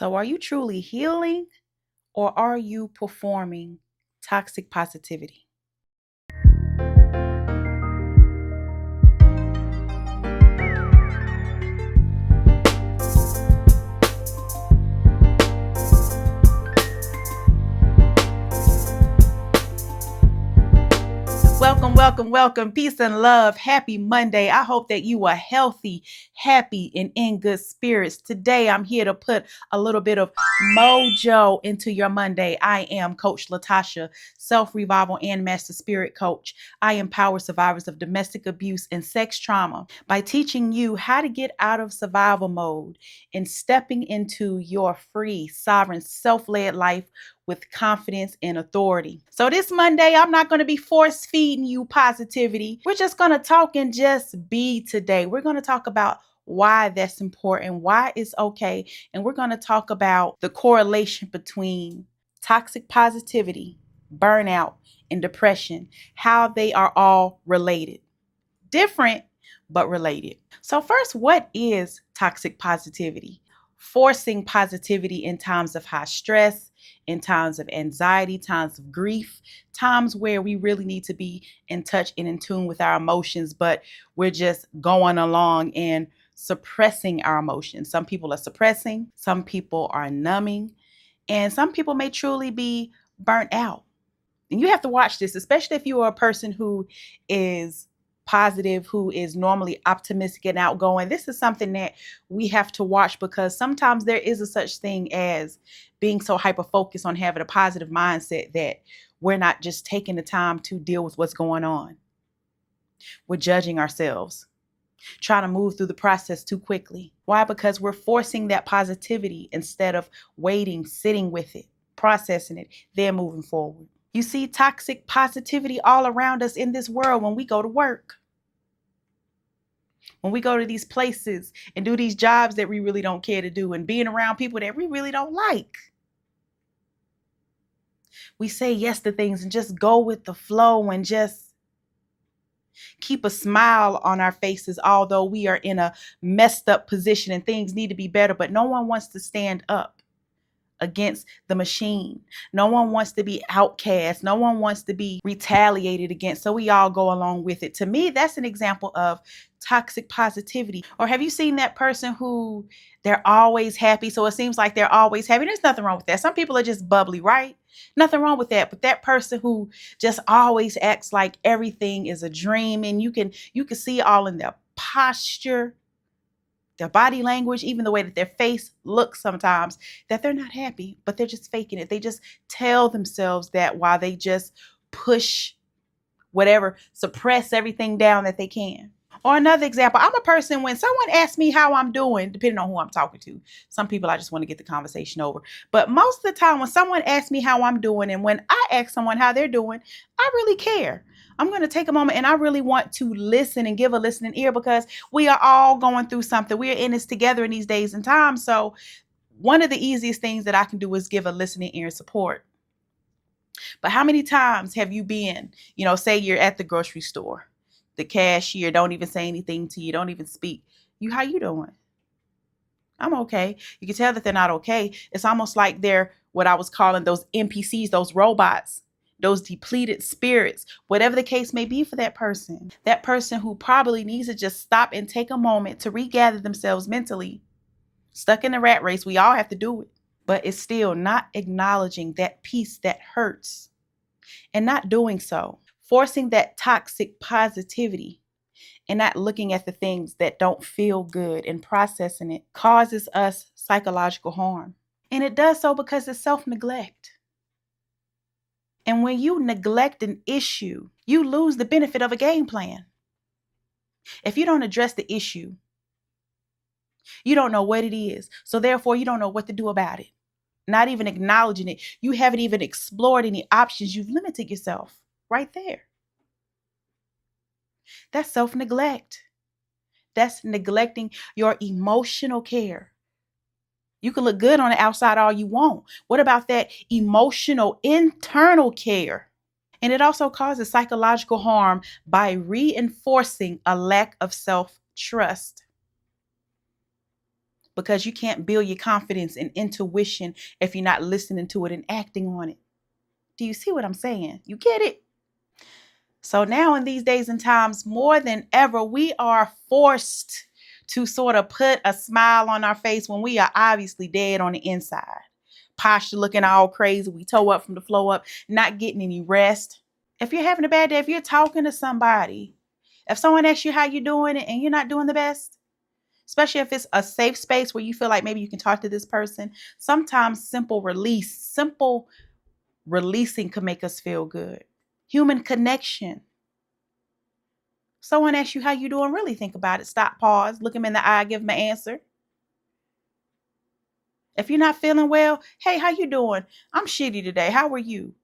So, are you truly healing or are you performing toxic positivity? Welcome, welcome, welcome. Peace and love. Happy Monday. I hope that you are healthy, happy, and in good spirits. Today, I'm here to put a little bit of mojo into your Monday. I am Coach Latasha, self revival and master spirit coach. I empower survivors of domestic abuse and sex trauma by teaching you how to get out of survival mode and stepping into your free, sovereign, self led life with confidence and authority. So this Monday, I'm not going to be force feeding you positivity. We're just going to talk and just be today. We're going to talk about why that's important, why it's okay, and we're going to talk about the correlation between toxic positivity, burnout, and depression, how they are all related. Different, but related. So first, what is toxic positivity? Forcing positivity in times of high stress, in times of anxiety, times of grief, times where we really need to be in touch and in tune with our emotions, but we're just going along and suppressing our emotions. Some people are suppressing, some people are numbing, and some people may truly be burnt out. And you have to watch this, especially if you are a person who is positive, who is normally optimistic and outgoing. This is something that we have to watch because sometimes there is a such thing as being so hyper focused on having a positive mindset that we're not just taking the time to deal with what's going on. We're judging ourselves, trying to move through the process too quickly. Why? Because we're forcing that positivity instead of waiting, sitting with it, processing it, then moving forward. You see toxic positivity all around us in this world when we go to work, when we go to these places and do these jobs that we really don't care to do and being around people that we really don't like. We say yes to things and just go with the flow and just keep a smile on our faces, although we are in a messed up position and things need to be better, but no one wants to stand up against the machine. No one wants to be outcast. No one wants to be retaliated against. So we all go along with it. To me, that's an example of toxic positivity. Or have you seen that person who they're always happy? So it seems like they're always happy. There's nothing wrong with that. Some people are just bubbly, right? Nothing wrong with that. But that person who just always acts like everything is a dream, and you can see all in their posture, their body language, even the way that their face looks sometimes, that they're not happy, but they're just faking it. They just tell themselves that while they just push whatever, suppress everything down that they can. Or another example, I'm a person when someone asks me how I'm doing, depending on who I'm talking to. Some people I just want to get the conversation over. But most of the time when someone asks me how I'm doing and when I ask someone how they're doing, I really care. I'm going to take a moment and I really want to listen and give a listening ear because we are all going through something. We are in this together in these days and times. So one of the easiest things that I can do is give a listening ear and support. But how many times have you been, say you're at the grocery store, the cashier don't even say anything to you, don't even speak. How you doing? I'm okay. You can tell that they're not okay. It's almost like they're what I was calling those NPCs, those robots, those depleted spirits, whatever the case may be for that person. That person who probably needs to just stop and take a moment to regather themselves mentally. Stuck in the rat race, we all have to do it. But it's still not acknowledging that piece that hurts and not doing so, forcing that toxic positivity and not looking at the things that don't feel good and processing it causes us psychological harm. And it does so because it's self-neglect. And when you neglect an issue, you lose the benefit of a game plan. If you don't address the issue, you don't know what it is. So therefore, you don't know what to do about it. Not even acknowledging it. You haven't even explored any options. You've limited yourself right there. That's self-neglect. That's neglecting your emotional care. You can look good on the outside all you want. What about that emotional internal care? And it also causes psychological harm by reinforcing a lack of self-trust. because you can't build your confidence and intuition if you're not listening to it and acting on it. Do you see what I'm saying? You get it? So now in these days and times, more than ever, we are forced to sort of put a smile on our face when we are obviously dead on the inside. Posture looking all crazy. We toe up from the floor up, not getting any rest. If you're having a bad day, if you're talking to somebody, if someone asks you how you're doing it and you're not doing the best, especially if it's a safe space where you feel like maybe you can talk to this person, sometimes simple releasing can make us feel good. Human connection. Someone asks you how you doing, really think about it. Stop, pause, look them in the eye, give them an answer. If you're not feeling well, hey, how you doing? I'm shitty today. How are you?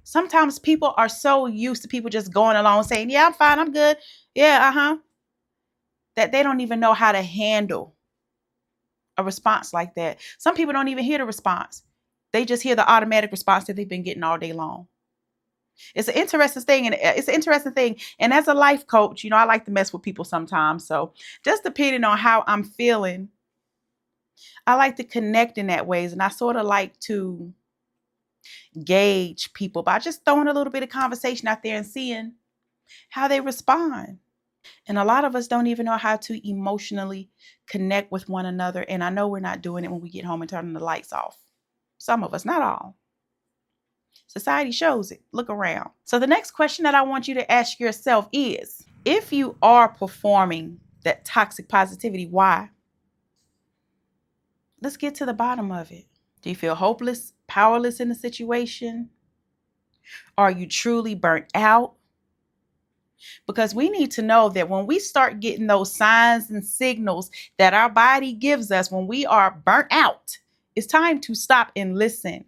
Sometimes people are so used to people just going along saying, yeah, I'm fine, I'm good. Yeah, that they don't even know how to handle a response like that. Some people don't even hear the response. They just hear the automatic response that they've been getting all day long. It's an interesting thing. And as a life coach, I like to mess with people sometimes. So just depending on how I'm feeling, I like to connect in that ways. And I sort of like to gauge people by just throwing a little bit of conversation out there and seeing how they respond. And a lot of us don't even know how to emotionally connect with one another. And I know we're not doing it when we get home and turning the lights off. Some of us, not all. Society shows it. Look around. So the next question that I want you to ask yourself is, if you are performing that toxic positivity, why? Let's get to the bottom of it. Do you feel hopeless, powerless in the situation? Are you truly burnt out? Because we need to know that when we start getting those signs and signals that our body gives us when we are burnt out, it's time to stop and listen.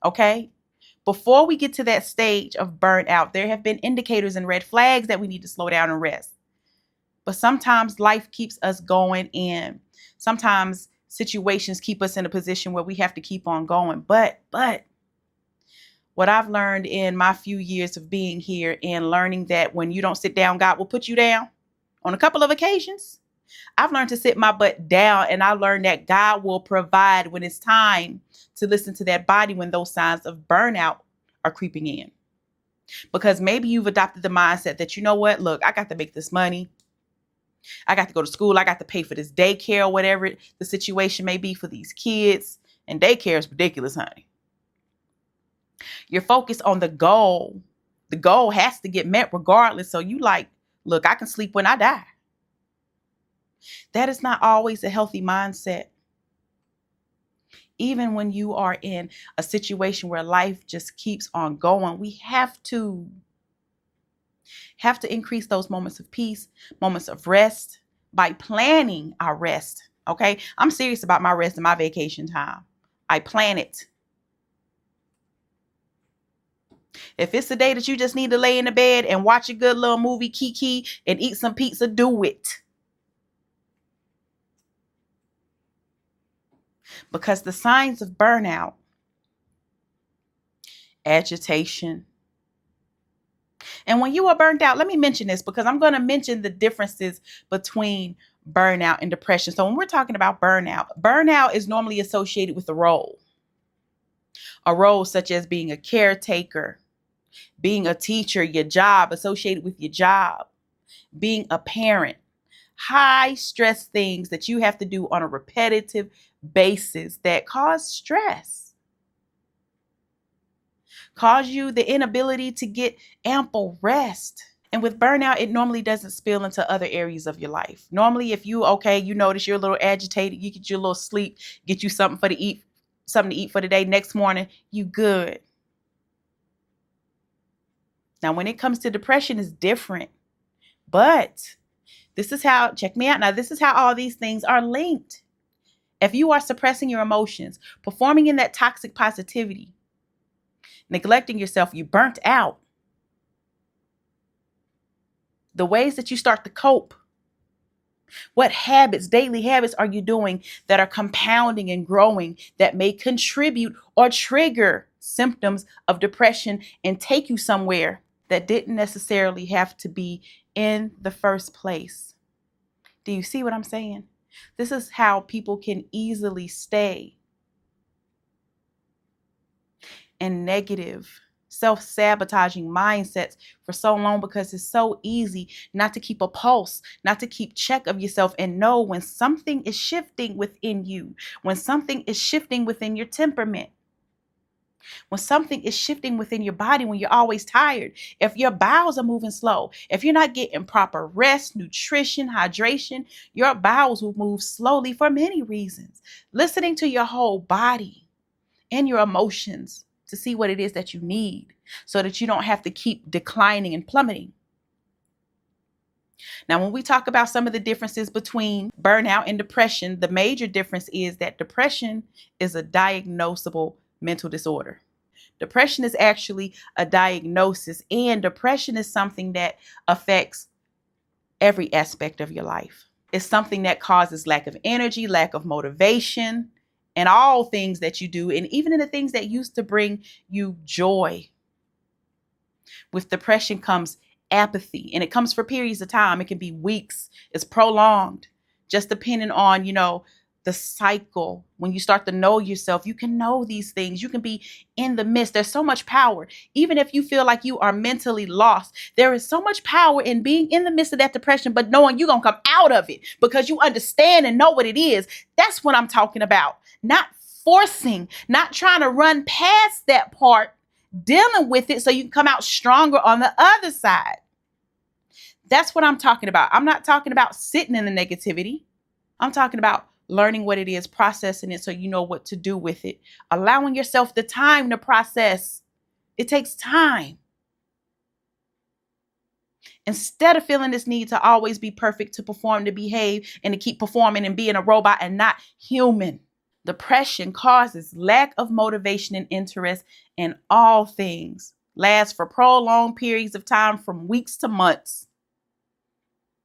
Okay? Before we get to that stage of burnout, there have been indicators and red flags that we need to slow down and rest. But sometimes life keeps us going, and sometimes situations keep us in a position where we have to keep on going. But what I've learned in my few years of being here and learning that when you don't sit down, God will put you down on a couple of occasions. I've learned to sit my butt down, and I learned that God will provide when it's time to listen to that body when those signs of burnout are creeping in. Because maybe you've adopted the mindset that, you know what, look, I got to make this money. I got to go to school. I got to pay for this daycare or whatever the situation may be for these kids. And daycare is ridiculous, honey. You're focused on the goal. The goal has to get met regardless. So you like, look, I can sleep when I die. That is not always a healthy mindset. Even when you are in a situation where life just keeps on going, we have to increase those moments of peace, moments of rest by planning our rest. Okay. I'm serious about my rest and my vacation time. I plan it. If it's a day that you just need to lay in the bed and watch a good little movie, kiki, and eat some pizza, do it. Because the signs of burnout, agitation, and when you are burnt out, let me mention this because I'm going to mention the differences between burnout and depression. So when we're talking about burnout is normally associated with a role such as being a caretaker, being a teacher, your job, associated with your job, being a parent, high stress things that you have to do on a repetitive basis that cause stress, cause you the inability to get ample rest. And with burnout, it normally doesn't spill into other areas of your life. Normally, if you notice you're a little agitated, you get your little sleep, get you something to eat for the day. Next morning, you good. Now, when it comes to depression, it's different. But check me out now, this is how all these things are linked. If you are suppressing your emotions, performing in that toxic positivity, neglecting yourself, you burnt out. The ways that you start to cope. What daily habits are you doing that are compounding and growing that may contribute or trigger symptoms of depression and take you somewhere that didn't necessarily have to be in the first place? Do you see what I'm saying? This is how people can easily stay in negative, self-sabotaging mindsets for so long, because it's so easy not to keep a pulse, not to keep check of yourself and know when something is shifting within you, when something is shifting within your temperament, when something is shifting within your body, when you're always tired, if your bowels are moving slow, if you're not getting proper rest, nutrition, hydration, your bowels will move slowly for many reasons. Listening to your whole body and your emotions to see what it is that you need so that you don't have to keep declining and plummeting. Now, when we talk about some of the differences between burnout and depression, the major difference is that depression is a diagnosable mental disorder. Depression is actually a diagnosis, and depression is something that affects every aspect of your life. It's something that causes lack of energy, lack of motivation, and all things that you do, and even in the things that used to bring you joy. With depression comes apathy, and it comes for periods of time. It can be weeks, it's prolonged, just depending on, the cycle. When you start to know yourself, you can know these things. You can be in the midst. There's so much power. Even if you feel like you are mentally lost, there is so much power in being in the midst of that depression, but knowing you're going to come out of it because you understand and know what it is. That's what I'm talking about. Not forcing, not trying to run past that part, dealing with it so you can come out stronger on the other side. That's what I'm talking about. I'm not talking about sitting in the negativity. I'm talking about learning what it is, processing it so you know what to do with it, allowing yourself the time to process. It takes time. Instead of feeling this need to always be perfect, to perform, to behave, and to keep performing and being a robot and not human. Depression causes lack of motivation and interest in all things, lasts for prolonged periods of time from weeks to months.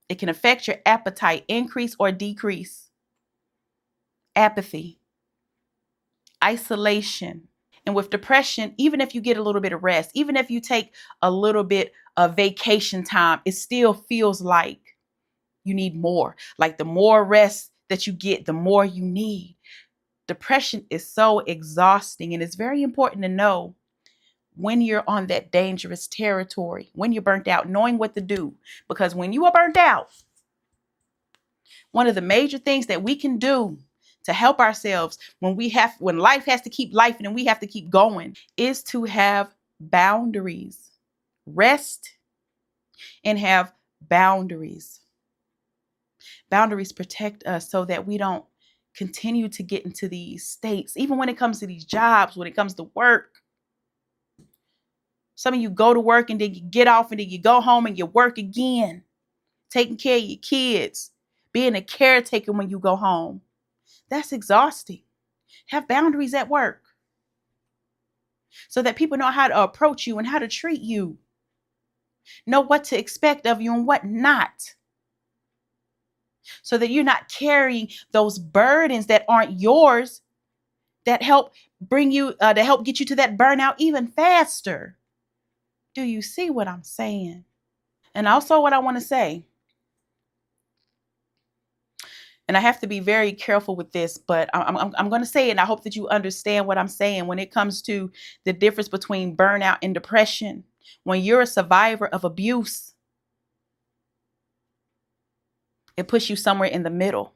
It can affect your appetite, increase or decrease, apathy, isolation. And with depression, even if you get a little bit of rest, even if you take a little bit of vacation time, it still feels like you need more. Like the more rest that you get, the more you need. Depression is so exhausting, and it's very important to know when you're on that dangerous territory, when you're burnt out, knowing what to do. Because when you are burnt out, one of the major things that we can do to help ourselves when life has to keep life and we have to keep going is to have boundaries. Rest and have boundaries. Boundaries protect us so that we don't continue to get into these states, even when it comes to these jobs, when it comes to work. Some of you go to work and then you get off and then you go home and you work again, taking care of your kids, being a caretaker when you go home. That's exhausting. Have boundaries at work so that people know how to approach you and how to treat you, know what to expect of you and what not, so that you're not carrying those burdens that aren't yours, that help get you to that burnout even faster. Do you see what I'm saying? And also what I want to say, and I have to be very careful with this, but I'm going to say it, and I hope that you understand what I'm saying when it comes to the difference between burnout and depression. When you're a survivor of abuse, it puts you somewhere in the middle.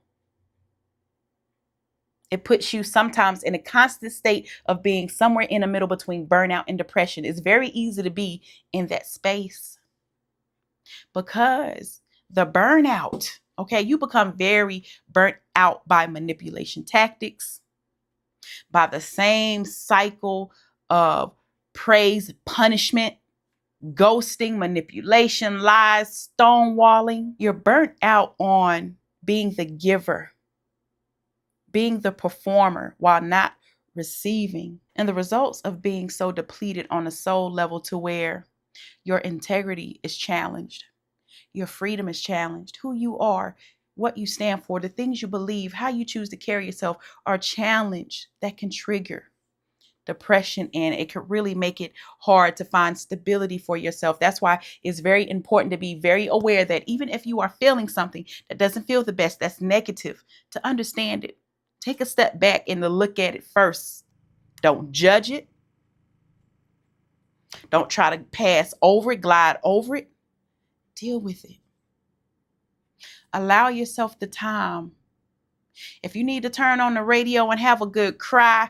It puts you sometimes in a constant state of being somewhere in the middle between burnout and depression. It's very easy to be in that space because the burnout, okay, you become very burnt out by manipulation tactics, by the same cycle of praise, punishment, ghosting, manipulation, lies, stonewalling. You're burnt out on being the giver, being the performer while not receiving. And the results of being so depleted on a soul level to where your integrity is challenged, your freedom is challenged, who you are, what you stand for, the things you believe, how you choose to carry yourself are challenged. That can trigger depression, and it could really make it hard to find stability for yourself. That's why it's very important to be very aware that even if you are feeling something that doesn't feel the best, that's negative, to understand it. Take a step back and to look at it first. Don't judge it. Don't try to pass over it, glide over it. Deal with it. Allow yourself the time. If you need to turn on the radio and have a good cry,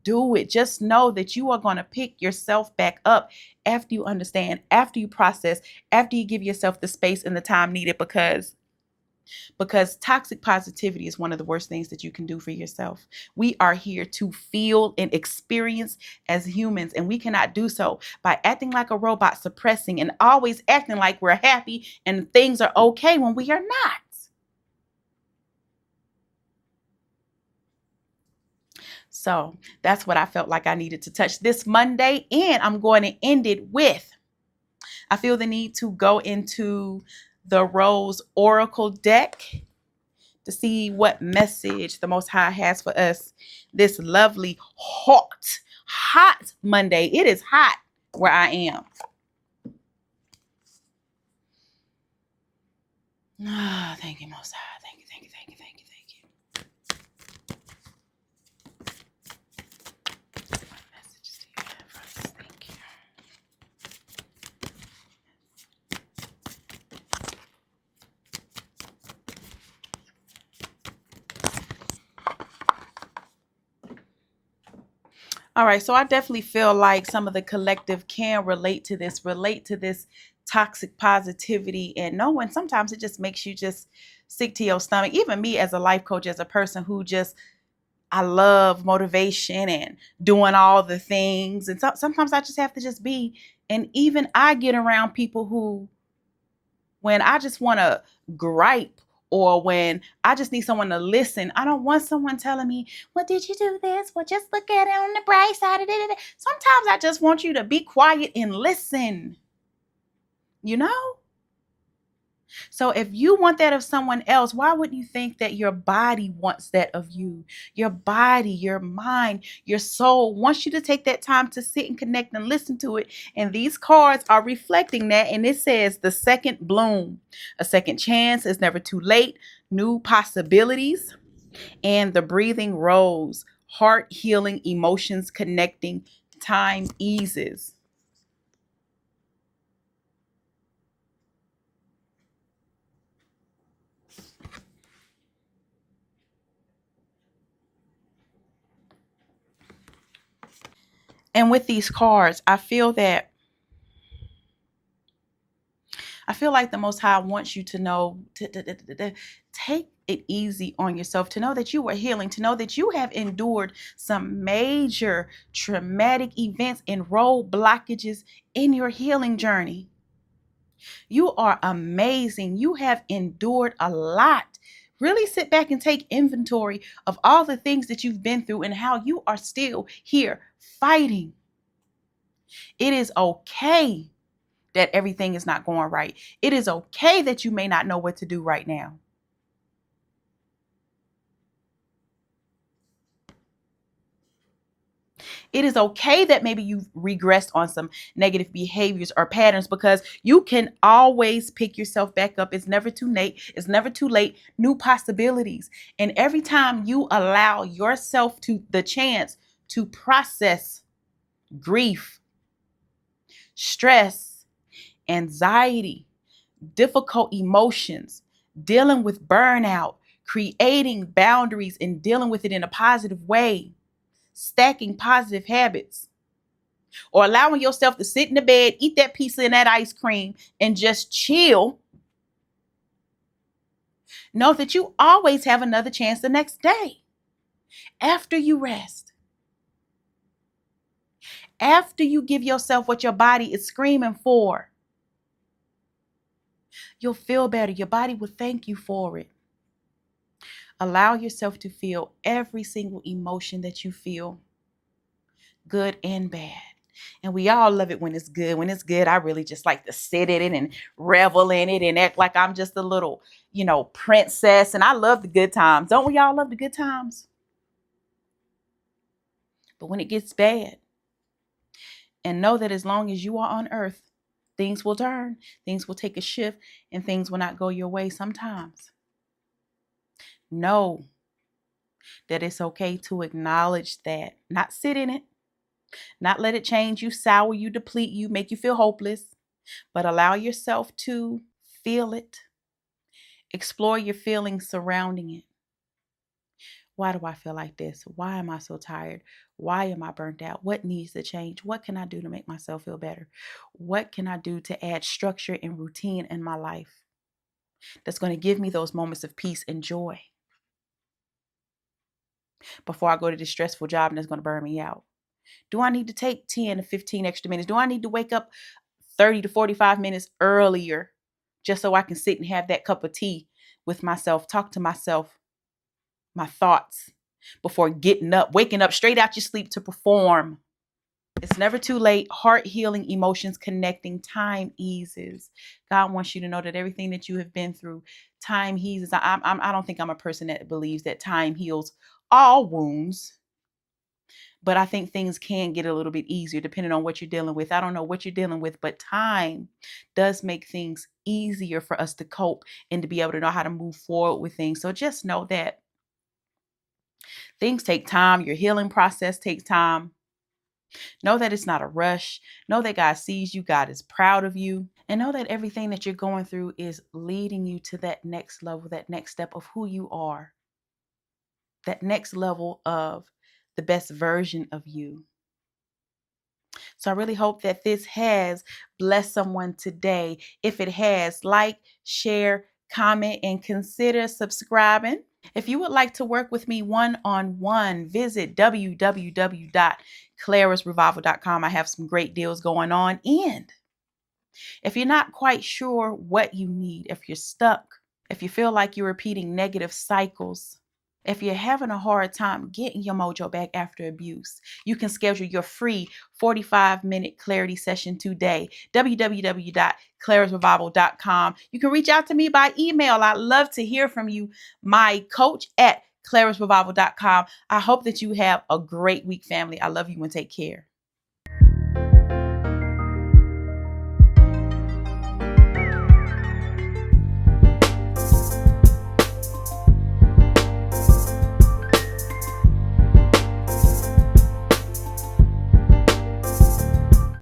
do it. Just know that you are going to pick yourself back up after you understand, after you process, after you give yourself the space and the time needed, because toxic positivity is one of the worst things that you can do for yourself. We are here to feel and experience as humans, and we cannot do so by acting like a robot, suppressing and always acting like we're happy and things are okay when we are not. So that's what I felt like I needed to touch this Monday. And I'm going to end it with, I feel the need to go into the Rose Oracle deck to see what message the Most High has for us this lovely, hot Monday. It is hot where I am. Ah, thank you, Most High. Thank you, thank you, thank you, thank you, thank you. What messages do you have for us? Thank you. All right, so I definitely feel like some of the collective can relate to this toxic positivity, and knowing sometimes it just makes you just sick to your stomach. Even me as a life coach, as a person who just, I love motivation and doing all the things. And sometimes I just have to just be, and even I get around people who, when I just want to gripe, or when I just need someone to listen, I don't want someone telling me, well, did you do this? Well, just look at it on the bright side of it. Sometimes I just want you to be quiet and listen, you know? So if you want that of someone else, why wouldn't you think that your body wants that of you? Your body, your mind, your soul wants you to take that time to sit and connect and listen to it. And these cards are reflecting that. And it says the second bloom, a second chance is never too late, new possibilities, and the breathing rose, heart healing, emotions connecting, time eases. And with these cards, I feel like the Most High wants you to know, to take it easy on yourself, to know that you are healing, to know that you have endured some major traumatic events and road blockages in your healing journey. You are amazing. You have endured a lot. Really sit back and take inventory of all the things that you've been through and how you are still here fighting. It is okay that everything is not going right. It is okay that you may not know what to do right now. It is okay that maybe you've regressed on some negative behaviors or patterns, because you can always pick yourself back up. It's never too late. It's never too late. New possibilities. And every time you allow yourself to the chance to process grief, stress, anxiety, difficult emotions, dealing with burnout, creating boundaries and dealing with it in a positive way, stacking positive habits, or allowing yourself to sit in the bed, eat that pizza and that ice cream, and just chill, know that you always have another chance the next day. After you rest, after you give yourself what your body is screaming for, you'll feel better. Your body will thank you for it. Allow yourself to feel every single emotion that you feel, good and bad. And we all love it when it's good. When it's good, I really just like to sit in it and revel in it and act like I'm just a little, princess. And I love the good times. Don't we all love the good times? But when it gets bad, And know that as long as you are on earth, things will turn, things will take a shift, and things will not go your way sometimes. Know that it's okay to acknowledge that, not sit in it, not let it change you, sour you, deplete you, make you feel hopeless, but allow yourself to feel it. Explore your feelings surrounding it. Why do I feel like this? Why am I so tired? Why am I burnt out? What needs to change? What can I do to make myself feel better? What can I do to add structure and routine in my life that's going to give me those moments of peace and joy before I go to this stressful job and that's going to burn me out? Do I need to take 10 to 15 extra minutes? Do I need to wake up 30 to 45 minutes earlier just so I can sit and have that cup of tea with myself, talk to myself, my thoughts, before getting up, waking up straight out your sleep to perform? It's never too late. Heart healing, emotions connecting, time eases. God wants you to know that everything that you have been through, time eases. I don't think I'm a person that believes that time heals all wounds, but I think things can get a little bit easier depending on what you're dealing with. I don't know what you're dealing with, but time does make things easier for us to cope and to be able to know how to move forward with things. So just know that things take time. Your healing process takes time. Know that it's not a rush. Know that God sees you. God is proud of you. And know that everything that you're going through is leading you to that next level, that next step of who you are, that next level of the best version of you. So I really hope that this has blessed someone today. If it has, like, share, comment, and consider subscribing. If you would like to work with me one-on-one, visit www.clarasrevival.com. I have some great deals going on. And if you're not quite sure what you need, if you're stuck, if you feel like you're repeating negative cycles, if you're having a hard time getting your mojo back after abuse, you can schedule your free 45-minute clarity session today. www.clarasrevival.com. You can reach out to me by email. I'd love to hear from you. My coach at clarasrevival.com. I hope that you have a great week, family. I love you and take care.